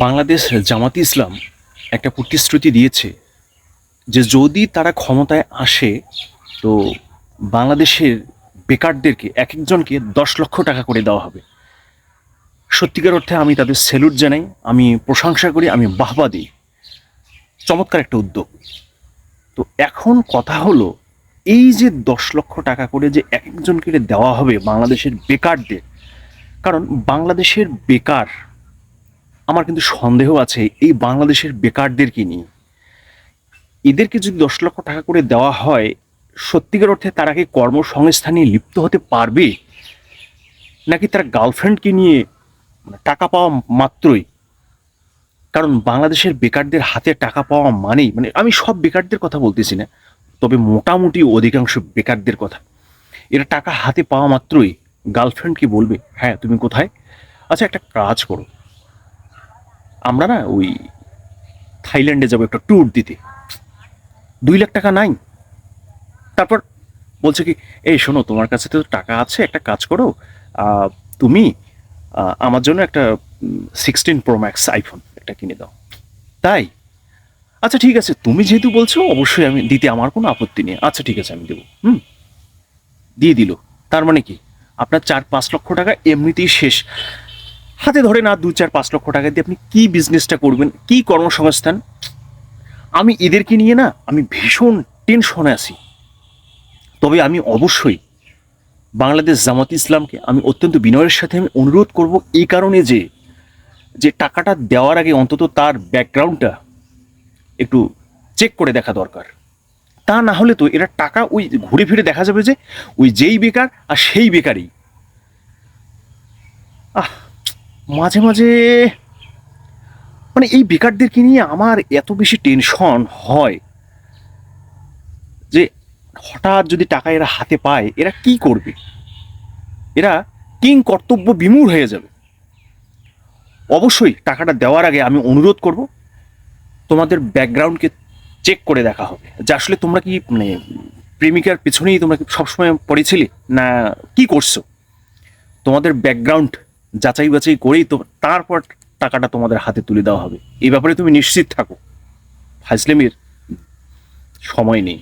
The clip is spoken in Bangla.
বাংলাদেশ জামাতি ইসলাম একটা প্রতিশ্রুতি দিয়েছে যে যদি তারা ক্ষমতায় আসে তো বাংলাদেশের বেকারদেরকে এক একজনকে 10 লক্ষ টাকা করে দেওয়া হবে। সত্যিকার অর্থে আমি তাদের স্যালুট জানাই, আমি প্রশংসা করি, আমি বাহবা দিই। চমৎকার একটা উদ্যোগ। তো এখন কথা হলো, এই যে 10 লক্ষ টাকা করে যে এক একজনকে দেওয়া হবে বাংলাদেশের বেকারদের, কারণ বাংলাদেশের বেকার, আমার কিন্তু সন্দেহ আছে এই বাংলাদেশের বেকারদেরকে নিয়ে। এদেরকে যদি 10 লক্ষ টাকা করে দেওয়া হয়, সত্যিকার অর্থে তারা কি কর্মসংস্থানে লিপ্ত হতে পারবে, নাকি তারা গার্লফ্রেন্ডকে নিয়ে টাকা পাওয়া মাত্রই? কারণ বাংলাদেশের বেকারদের হাতে টাকা পাওয়া মানেই, আমি সব বেকারদের কথা বলতেছি না, তবে মোটামুটি অধিকাংশ বেকারদের কথা, এরা টাকা হাতে পাওয়া মাত্রই গার্লফ্রেন্ডকে বলবে, হ্যাঁ তুমি কোথায়, আচ্ছা একটা কাজ করো, আমরা না ওই থাইল্যান্ডে যাবো একটা ট্যুর দিতে, 2 লাখ টাকা নাই। তারপর বলছে কি, এই শোনো তোমার কাছে তো টাকা আছে, একটা কাজ করো, তুমি আমার জন্য একটা 16 Pro Max আইফোন একটা কিনে দাও। তাই? আচ্ছা ঠিক আছে, তুমি যেহেতু বলছো অবশ্যই আমি দিতে, আমার কোনো আপত্তি নেই, আচ্ছা ঠিক আছে আমি দেবো। দিয়ে দিল। তার মানে কি, আপনার 4-5 লক্ষ টাকা এমনিতেই শেষ। হাতে ধরে না 2-4-5 লক্ষ টাকা দিয়ে আপনি কি বিজনেসটা করবেন, কি কর্মসংস্থান? আমি এদেরকে নিয়ে না, আমি ভীষণ টেনশনে আছি। তবে আমি অবশ্যই বাংলাদেশ জামাত ইসলামকে আমি অত্যন্ত বিনয়ের সাথে আমি অনুরোধ করব, এই কারণে যে যে টাকাটা দেওয়ার আগে অন্তত তার ব্যাকগ্রাউন্ডটা একটু চেক করে দেখা দরকার। তা না হলে তো এরা টাকা ওই ঘুরে ফিরে দেখা যাবে যে ওই যেই বেকার আর সেই বেকারই। আহ, মাঝে মাঝে এই বেকারদেরকে নিয়ে আমার এত বেশি টেনশন হয় যে হঠাৎ যদি টাকা এরা হাতে পায়, এরা কি করবে? এরা কিং কর্তব্য বিমূঢ় হয়ে যাবে। অবশ্যই টাকাটা দেওয়ার আগে আমি অনুরোধ করব, তোমাদের ব্যাকগ্রাউন্ডকে চেক করে দেখা হবে যে আসলে তোমরা কি প্রেমিকার পেছনেই তোমরা কি সবসময় পড়েছিলে, না কি করছো। তোমাদের ব্যাকগ্রাউন্ড যাচাই বাছাই করেই তো তারপর টাকাটা তোমাদের হাতে তুলে দেওয়া হবে। এই ব্যাপারে তুমি নিশ্চিত থাকো, ফাজলামির সময় নেই।